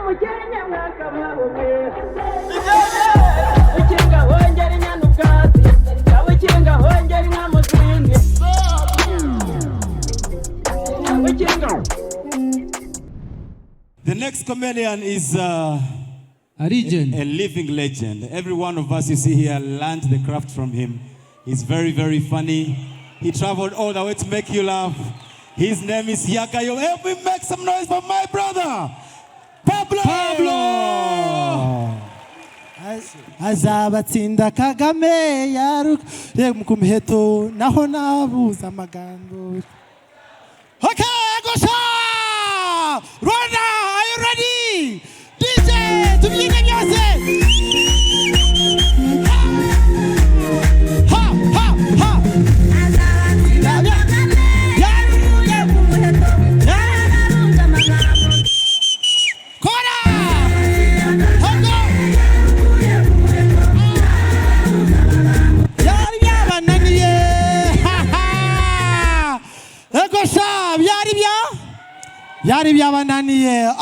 The next comedian is a living legend. Every one of us you see here learned the craft from him. He's very, very funny. He traveled all the way to make you laugh. His name is Yakayo. Help me make some noise for my brother, Pablo! Azabatsinda Kagame yaruk kumheto naho nabuza amagambo. Okay, Gosha! Rwanda, are you ready? DJ, to begin the music! Ha, ha, ha! Yari byabananiye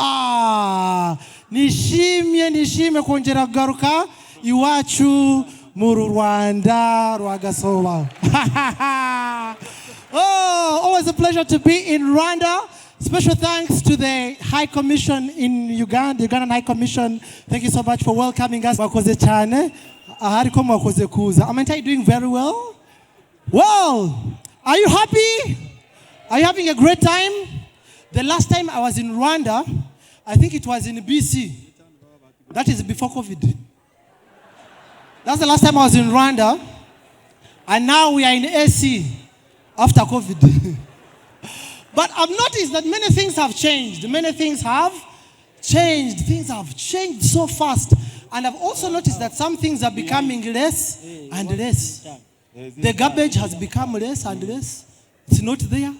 nishimye kongera kugaruka iwacu mu Rwanda rwa Gasoba. Oh, always a pleasure to be in Rwanda. Special thanks to the High Commission in Uganda, the Ugandan High Commission. Thank you so much for welcoming us. Wakoze cyane. Hariko mwakoze kuza. Am I doing very well? Well, are you happy? Are you having a great time? The last time I was in Rwanda, I think it was in BC. That is before COVID. That's the last time I was in Rwanda. And now we are in AC after COVID. But I've noticed that many things have changed. Many things have changed. Things have changed so fast. And I've also noticed that some things are becoming less and less. The garbage has become less and less. It's not there.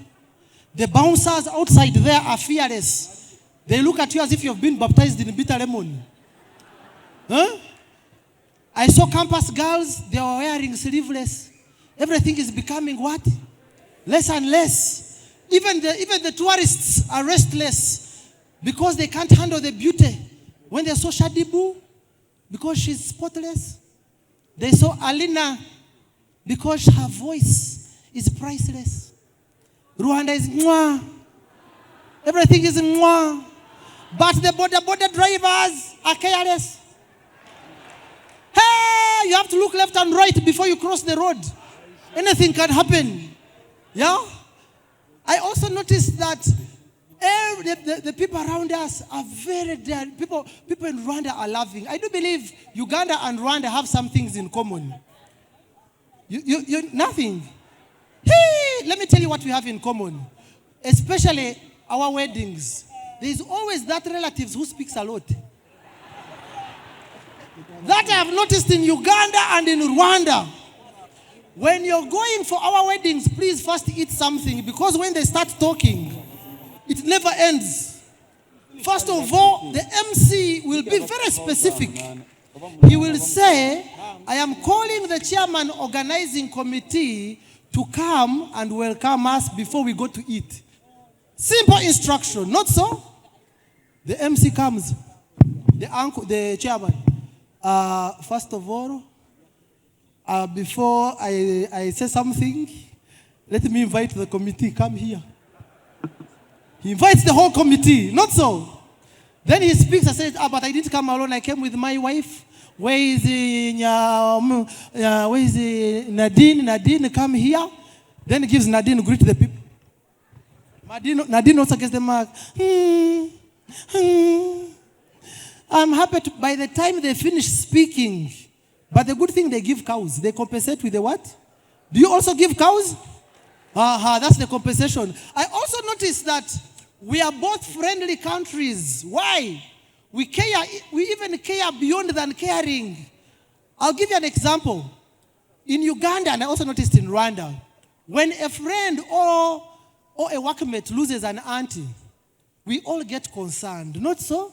The bouncers outside there are fearless. They look at you as if you've been baptized in bitter lemon. Huh? I saw campus girls, they were wearing sleeveless. Everything is becoming what? Less and less. Even the tourists are restless because they can't handle the beauty. When they saw Shadibu, because she's spotless. They saw Alina, because her voice is priceless. Rwanda is mwah. Everything is mwah. But the border drivers are careless. Hey, you have to look left and right before you cross the road. Anything can happen. Yeah? I also noticed that the people around us are very dead. People in Rwanda are laughing. I do believe Uganda and Rwanda have some things in common. You nothing. Hey, let me tell you what we have in common. Especially our weddings. There is always that relatives who speaks a lot. That I have noticed in Uganda and in Rwanda. When you're going for our weddings, please first eat something, because when they start talking, it never ends. First of all, the MC will be very specific. He will say, I am calling the chairman organizing committee to come and welcome us before we go to eat. Simple instruction, not so? The MC comes, the chairman. First of all, before I say something, let me invite the committee, come here. He invites the whole committee, not so? Then he speaks and says, but I didn't come alone, I came with my wife. Where is Nadine? Nadine, come here. Then he gives Nadine to greet the people. Nadine also gets the mark. I'm happy by the time they finish speaking. But the good thing, they give cows. They compensate with the what? Do you also give cows? That's the compensation. I also noticed that we are both friendly countries. Why? We care, we even care beyond than caring. I'll give you an example. In Uganda, and I also noticed in Rwanda, when a friend or a workmate loses an auntie, we all get concerned. Not so?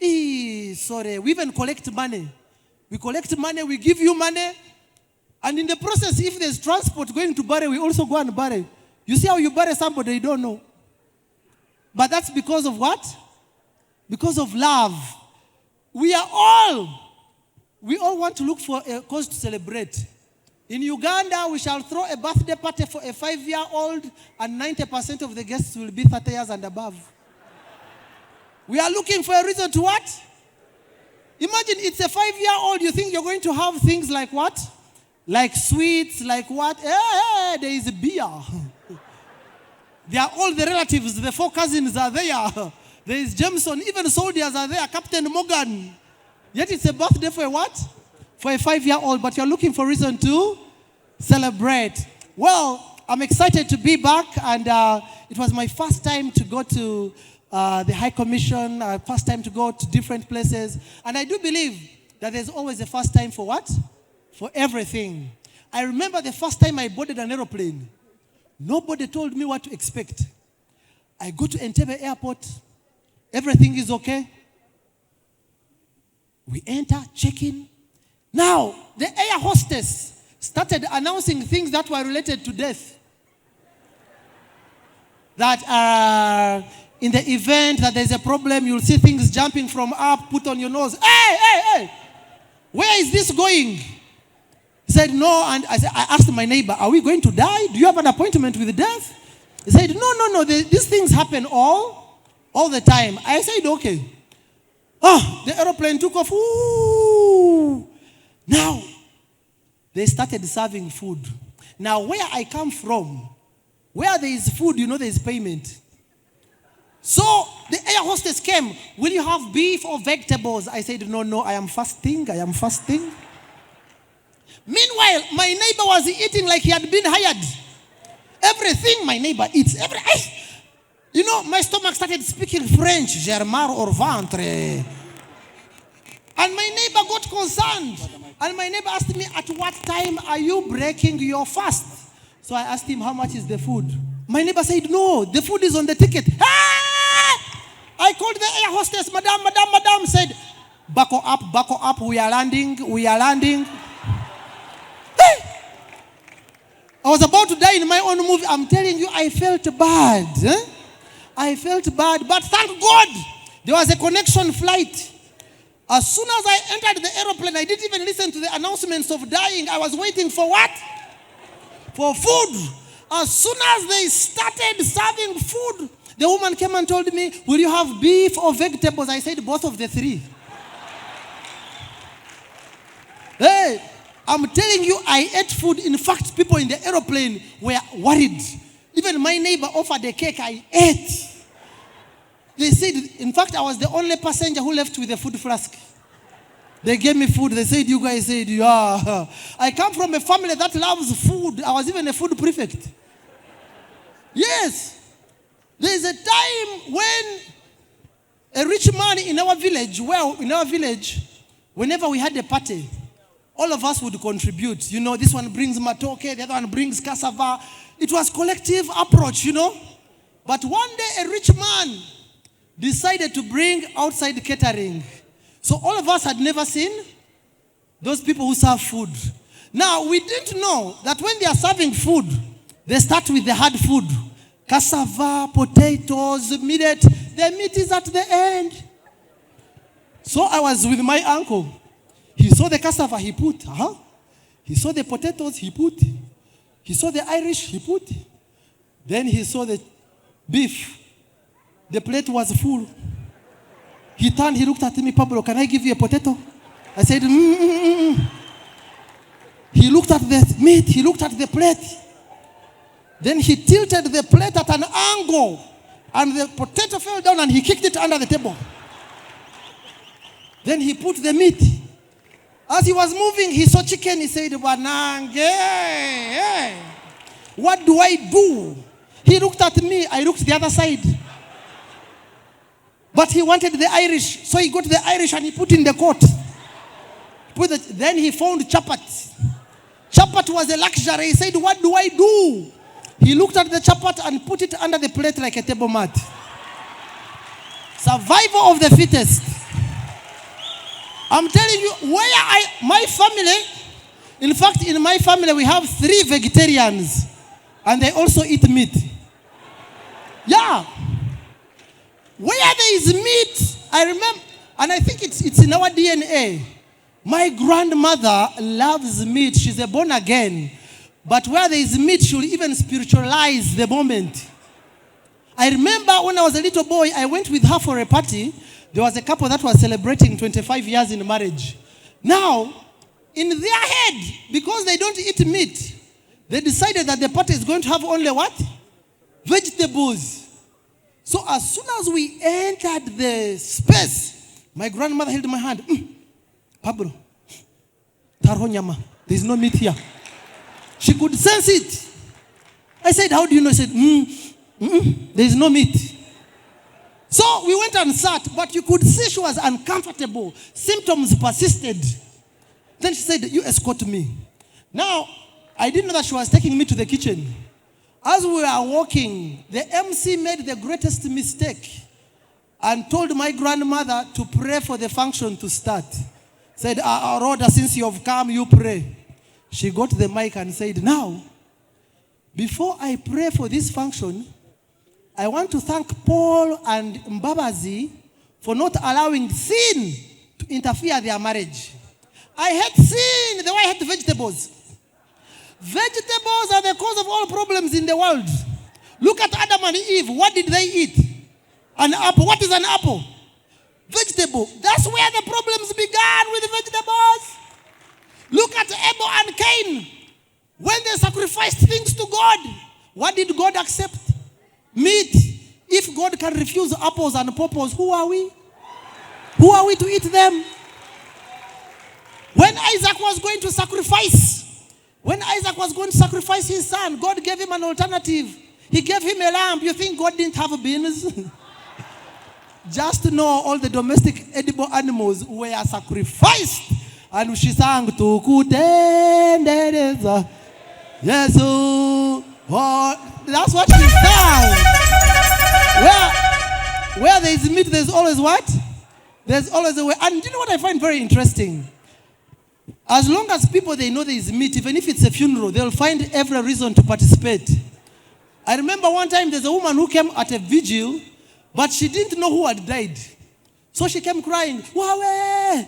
Sorry, we even collect money. We collect money, we give you money, and in the process, if there's transport going to bury, we also go and bury. You see how you bury somebody you don't know. But that's because of what? because of love. We all want to look for a cause to celebrate. In Uganda, we shall throw a birthday party for a 5-year-old, and 90% of the guests will be 30 years and above. We are looking for a reason to what? Imagine it's a 5-year-old. You think you're going to have things like what? Like sweets, like what? Hey, there is a beer. They are all the relatives. The 4 cousins are there. There is Jameson. Even soldiers are there. Captain Morgan. Yet it's a birthday for a what? For a 5-year-old. But you're looking for reason to celebrate. Well, I'm excited to be back. And it was my first time to go to the High Commission. First time to go to different places. And I do believe that there's always a first time for what? For everything. I remember the first time I boarded an aeroplane. Nobody told me what to expect. I go to Entebbe Airport. Everything is okay. We enter, check in. Now, the air hostess started announcing things that were related to death. That in the event that there's a problem, you'll see things jumping from up, put on your nose. Hey! Where is this going? He said, no. And I asked my neighbor, are we going to die? Do you have an appointment with death? He said, no. These things happen all the time. I said, okay. The aeroplane took off. Ooh. Now, they started serving food. Now, where I come from, where there is food, you know there is payment. So, the air hostess came. Will you have beef or vegetables? I said, no, I am fasting. Meanwhile, my neighbor was eating like he had been hired. Everything my neighbor eats. You know, my stomach started speaking French. Germar or ventre. And my neighbor got concerned. And my neighbor asked me, at what time are you breaking your fast? So I asked him, how much is the food? My neighbor said, no, the food is on the ticket. I called the air hostess, madam, said, buckle up, we are landing. I was about to die in my own movie. I'm telling you, I felt bad. I felt bad, but thank God, there was a connection flight. As soon as I entered the aeroplane, I didn't even listen to the announcements of dying. I was waiting for what? For food. As soon as they started serving food, the woman came and told me, will you have beef or vegetables? I said, both of the three. Hey, I'm telling you, I ate food. In fact, people in the aeroplane were worried. Even my neighbor offered a cake. I ate. They said, in fact, I was the only passenger who left with a food flask. They gave me food. They said, you guys said, yeah. I come from a family that loves food. I was even a food prefect. Yes. There is a time when a rich man in our village, whenever we had a party, all of us would contribute. You know, this one brings matoke, the other one brings cassava. It was collective approach, you know. But one day a rich man decided to bring outside catering. So all of us had never seen those people who serve food. Now, we didn't know that when they are serving food, they start with the hard food. Cassava, potatoes, millet. The meat is at the end. So I was with my uncle. He saw the cassava, he put. He saw the potatoes, he put. He saw the Irish, he put. Then he saw the beef. The plate was full. He turned, he looked at me, Pablo, can I give you a potato? I said, He looked at the meat, he looked at the plate. Then he tilted the plate at an angle. And the potato fell down and he kicked it under the table. Then he put the meat. As he was moving, he saw chicken. He said, Banange, what do I do? He looked at me. I looked the other side. But he wanted the Irish. So he got the Irish and he put in the coat. Then he found chapat. Chapat was a luxury. He said, what do I do? He looked at the chapat and put it under the plate like a table mat. Survival of the fittest. I'm telling you, my family, in fact, in my family, we have 3 vegetarians. And they also eat meat. Yeah. Where there is meat, I remember, and I think it's in our DNA. My grandmother loves meat. She's a born again. But where there is meat, she'll even spiritualize the moment. I remember when I was a little boy, I went with her for a party. There was a couple that was celebrating 25 years in marriage. Now, in their head, because they don't eat meat, they decided that the party is going to have only what? Vegetables. So as soon as we entered the space, my grandmother held my hand. Pablo, tarhonyama, there's no meat here. She could sense it. I said, how do you know? She said, there's no meat. So we went and sat, but you could see she was uncomfortable. Symptoms persisted. Then she said, you escort me. Now, I didn't know that she was taking me to the kitchen. As we were walking, the MC made the greatest mistake and told my grandmother to pray for the function to start. Said, Rhoda, since you have come, you pray. She got the mic and said, now, before I pray for this function, I want to thank Paul and Mbabazi for not allowing sin to interfere with their marriage. I hate sin the way I hate vegetables. Vegetables are the cause of all problems in the world. Look at Adam and Eve. What did they eat? An apple. What is an apple? Vegetable. That's where the problems began with the vegetables. Look at Abel and Cain. When they sacrificed things to God, what did God accept? Meat. If God can refuse apples and pawpaws, who are we? Who are we to eat them? When Isaac was going to sacrifice his son, God gave him an alternative. He gave him a lamb. You think God didn't have beans? Just to know all the domestic edible animals were sacrificed. And she sang to Kutendereza. Yes, oh, that's what she sang. Where there is meat, there's always what? There's always a way. And you know what I find very interesting? As long as people, they know there is meat, even if it's a funeral, they'll find every reason to participate. I remember one time there's a woman who came at a vigil, but she didn't know who had died. So she came crying, Wawe,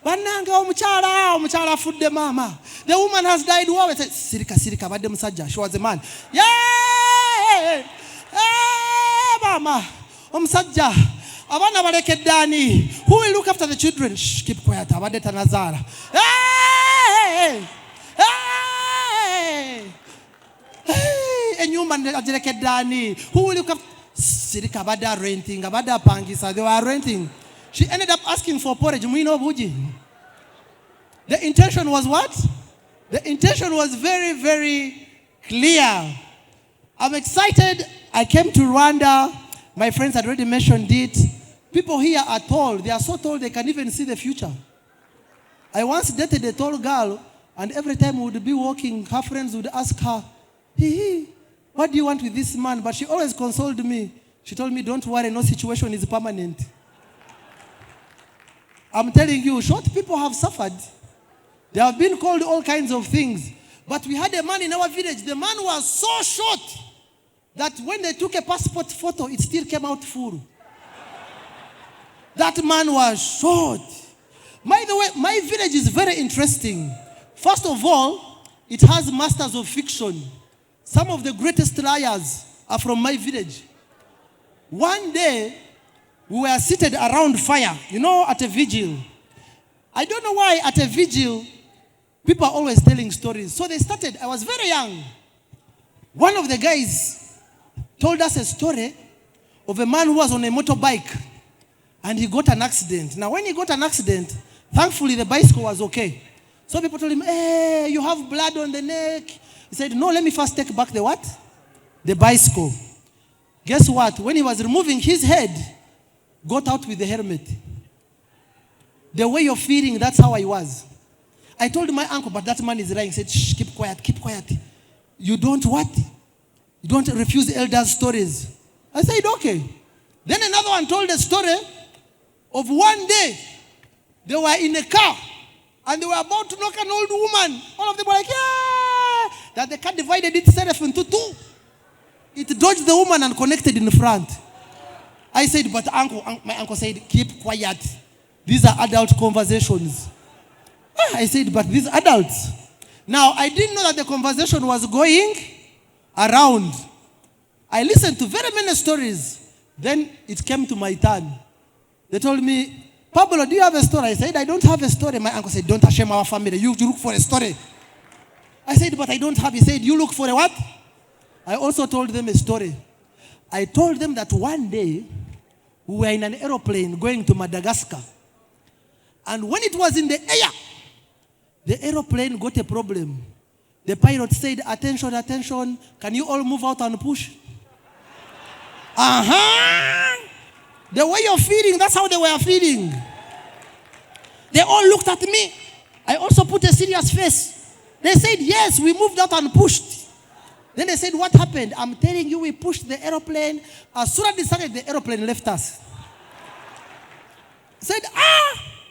bananga omuchala fudde mama. The woman has died. Wawe said, Sirika, badde musajja. She was a man. Yeah, mama, omusajja. Abana balekeddani. Who will look after the children? Shh, keep quiet. Abadde tanazara. Hey, enyumba agirekeddani. Who will look after? Sirika bada renting, abada pangisa. They were renting. She ended up asking for porridge. The intention was what? The intention was very, very clear. I'm excited. I came to Rwanda. My friends had already mentioned it. People here are tall. They are so tall they can even see the future. I once dated a tall girl, and every time we would be walking, her friends would ask her, what do you want with this man? But she always consoled me. She told me, don't worry, no situation is permanent. I'm telling you, short people have suffered. They have been called all kinds of things. But we had a man in our village. The man was so short that when they took a passport photo, it still came out full. That man was short. By the way, my village is very interesting. First of all, it has masters of fiction. Some of the greatest liars are from my village. One day, we were seated around fire, at a vigil. I don't know why at a vigil, people are always telling stories. So they started, I was very young. One of the guys told us a story of a man who was on a motorbike and he got an accident. Now, when he got an accident, thankfully the bicycle was okay. So people told him, hey, you have blood on the neck. He said, no, let me first take back the what? The bicycle. Guess what? When he was removing his head, got out with the helmet. The way you're feeling, that's how I was. I told my uncle, but that man is lying. He said, shh, keep quiet. You don't what? You don't refuse elders' stories. I said, okay. Then another one told a story of one day, they were in a car, and they were about to knock an old woman. All of them were like, yeah! That the car divided itself into two. It dodged the woman and connected in the front. I said, but my uncle said, keep quiet. These are adult conversations. I said, but these adults. Now, I didn't know that the conversation was going around. I listened to very many stories. Then it came to my turn. They told me, Pablo, do you have a story? I said, I don't have a story. My uncle said, don't shame our family. You look for a story. I said, but I don't have. He said, you look for a what? I also told them a story. I told them that one day, we were in an aeroplane going to Madagascar. And when it was in the air, the aeroplane got a problem. The pilot said, attention, attention, can you all move out and push? The way you're feeling, that's how they were feeling. They all looked at me. I also put a serious face. They said, yes, we moved out and pushed. Then they said, what happened? I'm telling you, we pushed the aeroplane. As soon as they started, the aeroplane left us. Said,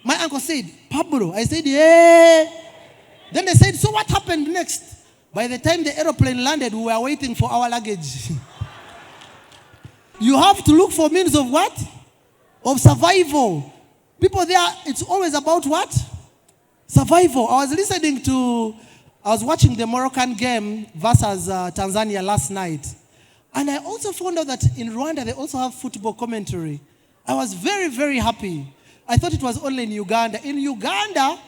my uncle said, Pablo. I said, yeah. Then they said, so what happened next? By the time the aeroplane landed, we were waiting for our luggage. You have to look for means of what? Of survival. People there, it's always about what? Survival. I was watching the Moroccan game versus Tanzania last night. And I also found out that in Rwanda, they also have football commentary. I was very, very happy. I thought it was only in Uganda. In Uganda,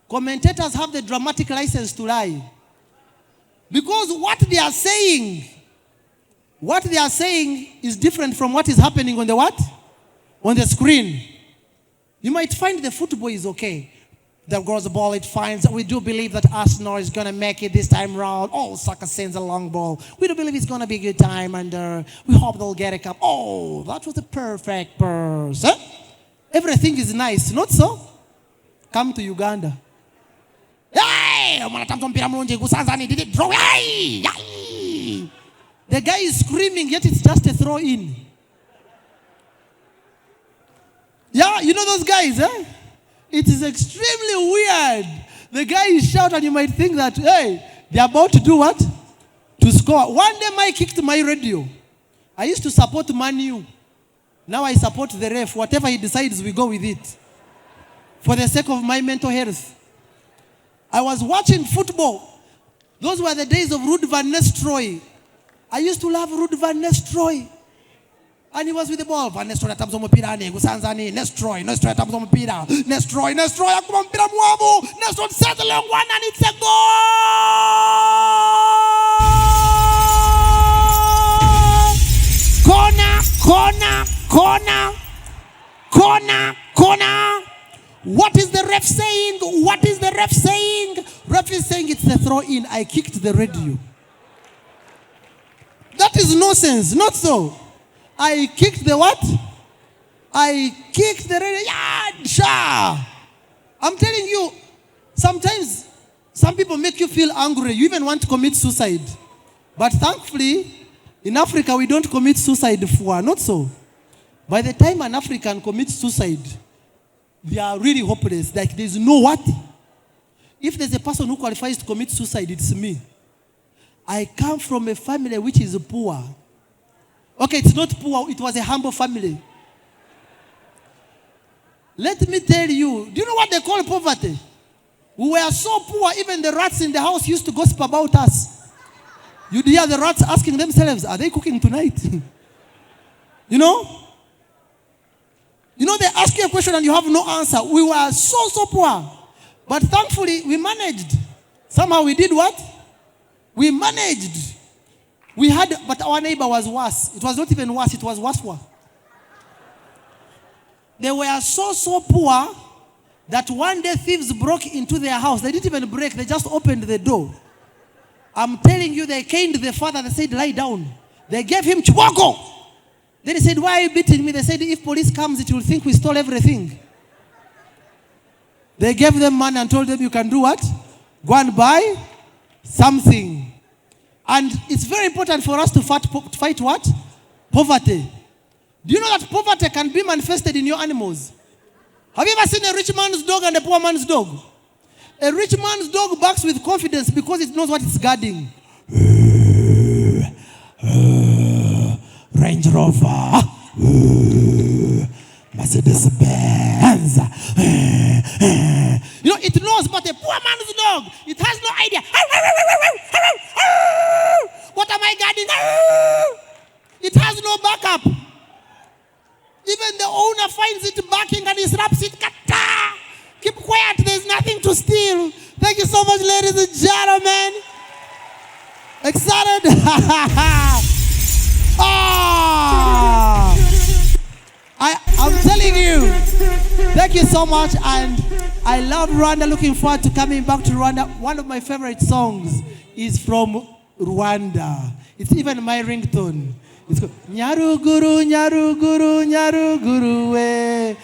commentators have the dramatic license to lie. Because what they are saying is different from what is happening on the what? On the screen. You might find the football is okay. The goes the ball, it finds. We do believe that Arsenal is going to make it this time round. Oh, Saka sends a long ball. We do believe it's going to be a good time, and we hope they'll get a cup. Oh, that was a perfect pass. Huh? Everything is nice, not so? Come to Uganda. Hey! Did it draw? Hey! The guy is screaming, yet it's just a throw in. Yeah, you know those guys, eh? It is extremely weird. The guy is shouting, and you might think that, hey, they're about to do what? To score. One day, Mike kicked my radio. I used to support Man U. Now I support the ref. Whatever he decides, we go with it. For the sake of my mental health. I was watching football. Those were the days of Ruud van Nistelrooy. I used to love Ruud van Nistelrooy. And he was with the ball. Van Nistelrooy atamza umupira ne gusanzani. Nistelrooy atamza umupira. Nistelrooy akuma mpira muavu. Nistelrooy sets a long one and it's a goal. Corner. What is the ref saying? Ref is saying it's a throw in. I kicked the radio. That is nonsense. Not so. I kicked the what? I kicked the radio. Yeah, sure. I'm telling you, sometimes some people make you feel angry. You even want to commit suicide. But thankfully, in Africa, we don't commit suicide for. Not so. By the time an African commits suicide, they are really hopeless. Like there's no what? If there's a person who qualifies to commit suicide, it's me. I come from a family which is poor. Okay, it's not poor, it was a humble family. Let me tell you, do you know what they call poverty? We were so poor, even the rats in the house used to gossip about us. You'd hear the rats asking themselves, are they cooking tonight? You know, they ask you a question and you have no answer. We were so poor. But thankfully, we managed. Somehow we did what? We managed. But our neighbor was worse. It was not even worse, it was worse. They were so poor that one day thieves broke into their house. They didn't even break, they just opened the door. I'm telling you, they caned the father. They said, lie down. They gave him chiboko. Then he said, why are you beating me? They said, if police comes, it will think we stole everything. They gave them money and told them, you can do what? Go and buy something. And it's very important for us to fight what? Poverty. Do you know that poverty can be manifested in your animals? Have you ever seen a rich man's dog and a poor man's dog? A rich man's dog barks with confidence because it knows what it's guarding. Range Rover. Mercedes Benz. You know, it knows but a poor man's dog. It has no idea. What am I guarding? It has no backup. Even the owner finds it barking and he slaps it. Kata! Keep quiet, there's nothing to steal. Thank you so much, ladies and gentlemen. Excited? I'm telling you, thank you so much, and I love Rwanda. Looking forward to coming back to Rwanda. One of my favorite songs is from Rwanda. It's even my ringtone. It's called Nyaruguru, Nyaruguru, Nyaruguru,